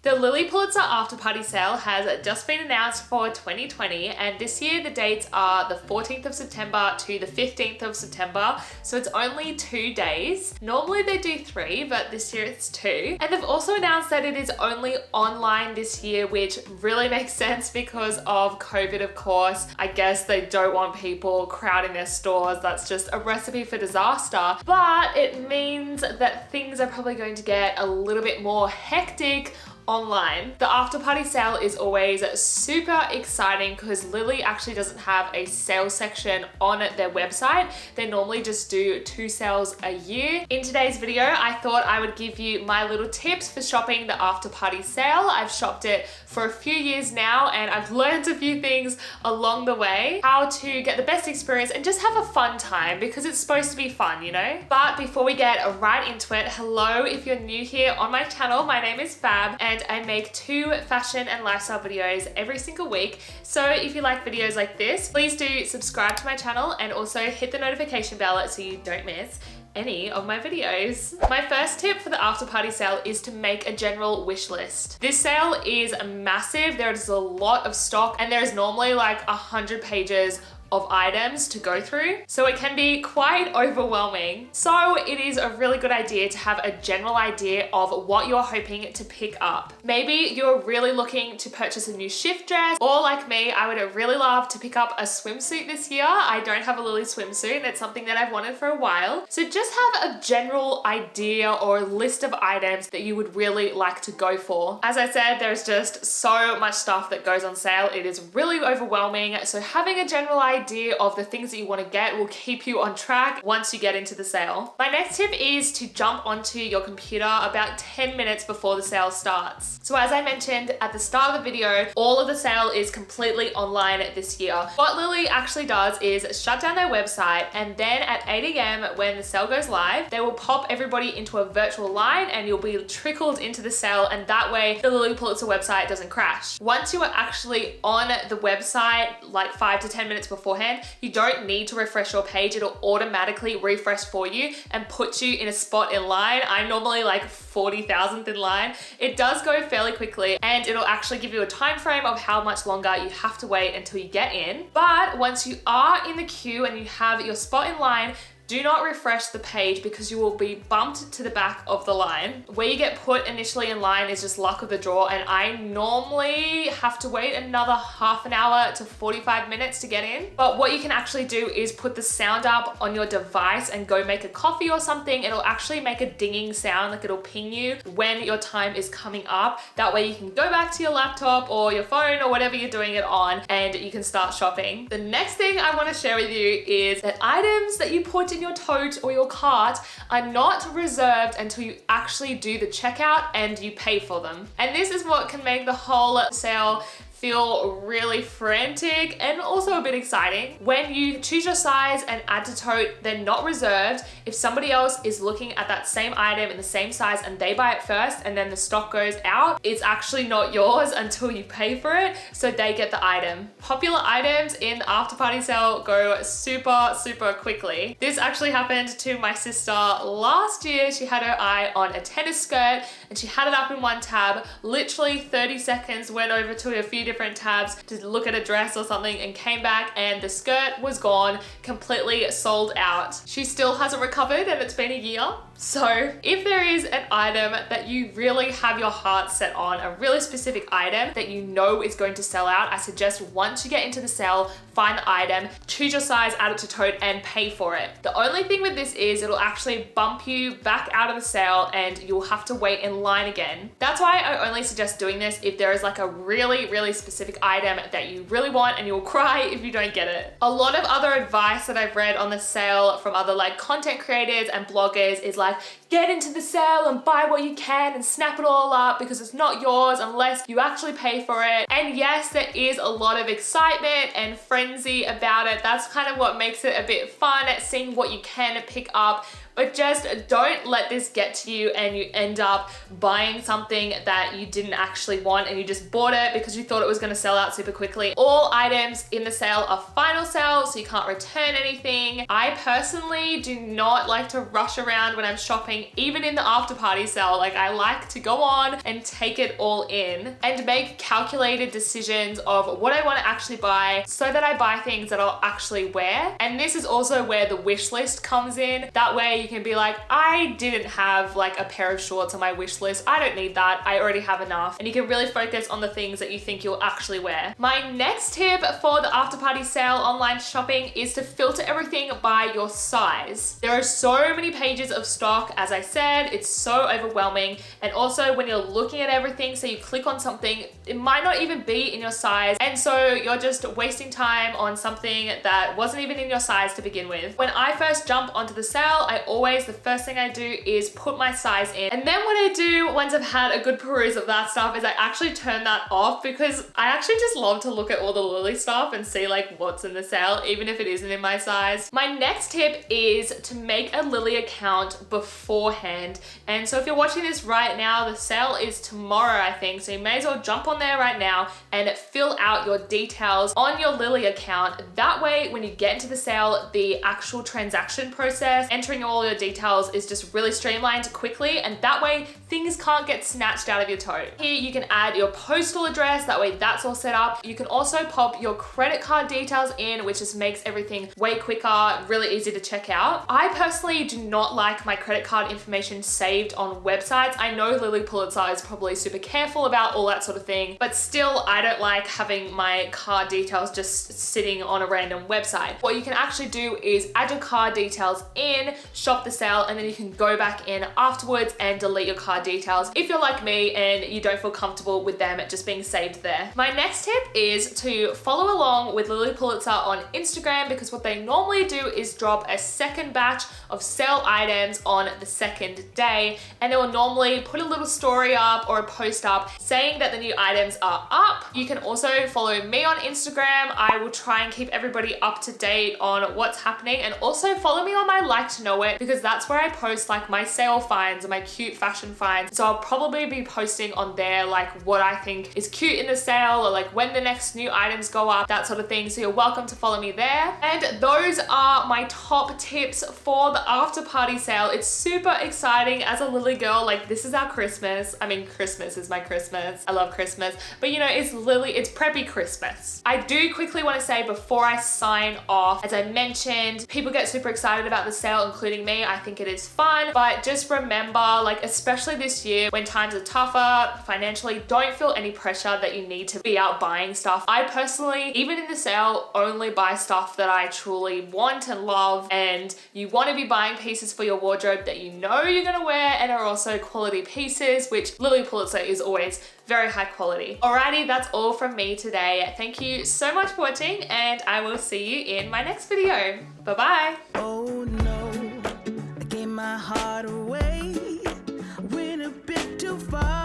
The Lilly Pulitzer After Party sale has just been announced for 2020, and this year the dates are the 14th of September to the 15th of September, so it's only 2 days. Normally they do 3, but this year it's 2. And they've also announced that it is only online this year, which really makes sense because of COVID, of course. I guess they don't want people crowding their stores. That's just a recipe for disaster. But it means that things are probably going to get a little bit more hectic online. The after party sale is always super exciting because Lilly actually doesn't have a sales section on their website. They normally just do 2 sales a year. In today's video, I thought I would give you my little tips for shopping the after party sale. I've shopped it for a few years now and I've learned a few things along the way, how to get the best experience and just have a fun time because it's supposed to be fun, you know? But before we get right into it, hello, if you're new here on my channel, my name is Fab and I make 2 fashion and lifestyle videos every single week. So if you like videos like this, please do subscribe to my channel and also hit the notification bell so you don't miss any of my videos. My first tip for the after party sale is to make a general wish list. This sale is massive. There is a lot of stock and there is normally like 100 pages of items to go through, so it can be quite overwhelming. So it is a really good idea to have a general idea of what you're hoping to pick up. Maybe you're really looking to purchase a new shift dress, or like me, I would really love to pick up a swimsuit this year. I don't have a Lilly swimsuit and it's something that I've wanted for a while. So just have a general idea or list of items that you would really like to go for. As I said, there's just so much stuff that goes on sale. It is really overwhelming. So having a general idea of the things that you want to get will keep you on track once you get into the sale. My next tip is to jump onto your computer about 10 minutes before the sale starts. So as I mentioned at the start of the video, all of the sale is completely online this year. What Lilly actually does is shut down their website, and then at 8 AM when the sale goes live, they will pop everybody into a virtual line and you'll be trickled into the sale, and that way the Lilly Pulitzer website doesn't crash. Once you are actually on the website like 5 to 10 minutes beforehand, you don't need to refresh your page. It'll automatically refresh for you and put you in a spot in line. I'm normally like 40,000th in line. It does go fairly quickly and it'll actually give you a time frame of how much longer you have to wait until you get in. But once you are in the queue and you have your spot in line, do not refresh the page because you will be bumped to the back of the line. Where you get put initially in line is just luck of the draw, and I normally have to wait another half an hour to 45 minutes to get in. But what you can actually do is put the sound up on your device and go make a coffee or something. It'll actually make a dinging sound, like it'll ping you when your time is coming up. That way you can go back to your laptop or your phone or whatever you're doing it on and you can start shopping. The next thing I want to share with you is that items that you put in your tote or your cart are not reserved until you actually do the checkout and you pay for them. And this is what can make the whole sale feel really frantic and also a bit exciting. When you choose your size and add to tote, they're not reserved. If somebody else is looking at that same item in the same size and they buy it first and then the stock goes out, it's actually not yours until you pay for it, so they get the item. Popular items in the after party sale go super quickly. This actually happened to my sister last year. She had her eye on a tennis skirt and she had it up in one tab. Literally 30 seconds, went over to a few different tabs to look at a dress or something and came back and the skirt was gone, completely sold out. She still hasn't recovered and it's been a year. So if there is an item that you really have your heart set on, a really specific item that you know is going to sell out, I suggest once you get into the sale, find the item, choose your size, add it to tote and pay for it. The only thing with this is it'll actually bump you back out of the sale and you'll have to wait in line again. That's why I only suggest doing this if there is like a really specific item that you really want and you'll cry if you don't get it. A lot of other advice that I've read on the sale from other like content creators and bloggers is like, get into the sale and buy what you can and snap it all up because it's not yours unless you actually pay for it. And yes, there is a lot of excitement and frenzy about it. That's kind of what makes it a bit fun, seeing what you can pick up. But just don't let this get to you and you end up buying something that you didn't actually want and you just bought it because you thought it was going to sell out super quickly. All items in the sale are final sale, so you can't return anything. I personally do not like to rush around when I'm shopping shopping, even in the after party sale. Like, I like to go on and take it all in and make calculated decisions of what I want to actually buy so that I buy things that I'll actually wear. And this is also where the wish list comes in. That way you can be like, I didn't have like a pair of shorts on my wish list. I don't need that. I already have enough. And you can really focus on the things that you think you'll actually wear. My next tip for the after party sale online shopping is to filter everything by your size. There are so many pages of stock. As I said, it's so overwhelming. And also when you're looking at everything, so you click on something, it might not even be in your size. And so you're just wasting time on something that wasn't even in your size to begin with. When I first jump onto the sale, the first thing I do is put my size in. And then what I do once I've had a good peruse of that stuff is I actually turn that off, because I actually just love to look at all the Lilly stuff and see like what's in the sale, even if it isn't in my size. My next tip is to make a Lilly account beforehand. And so if you're watching this right now, the sale is tomorrow, I think. So you may as well jump on there right now and fill out your details on your Lilly account. That way, when you get into the sale, the actual transaction process, entering all your details, is just really streamlined quickly. And that way, things can't get snatched out of your tote. Here, you can add your postal address. That way, that's all set up. You can also pop your credit card details in, which just makes everything way quicker, really easy to check out. I personally do not like my credit card information saved on websites. I know Lilly Pulitzer is probably super careful about all that sort of thing, but still, I don't like having my card details just sitting on a random website. What you can actually do is add your card details in, shop the sale, and then you can go back in afterwards and delete your card details if you're like me and you don't feel comfortable with them just being saved there. My next tip is to follow along with Lilly Pulitzer on Instagram, because what they normally do is drop a second batch of sale items on the second day, and they will normally put a little story up or a post up saying that the new items are up. You can also follow me on Instagram. I will try and keep everybody up to date on what's happening, and also follow me on my Like to Know It, because that's where I post like my sale finds and my cute fashion finds. So I'll probably be posting on there like what I think is cute in the sale, or like when the next new items go up, that sort of thing. So you're welcome to follow me there. And those are my top tips for the after party sale. It's super exciting as a Lilly girl. Like, this is our Christmas. I mean, Christmas is my Christmas. I love Christmas, but you know, it's Lilly, it's preppy Christmas. I do quickly want to say before I sign off, as I mentioned, people get super excited about the sale, including me. I think it is fun, but just remember, like, especially this year when times are tougher financially, don't feel any pressure that you need to be out buying stuff. I personally, even in the sale, only buy stuff that I truly want and love, and you want to be buying pieces for your wardrobe that you know you're going to wear and are also quality pieces, which Lilly Pulitzer is always very high quality. Alrighty, that's all from me today. Thank you so much for watching, and I will see you in my next video. Bye-bye. Oh no, I gave my heart away, went a bit too far.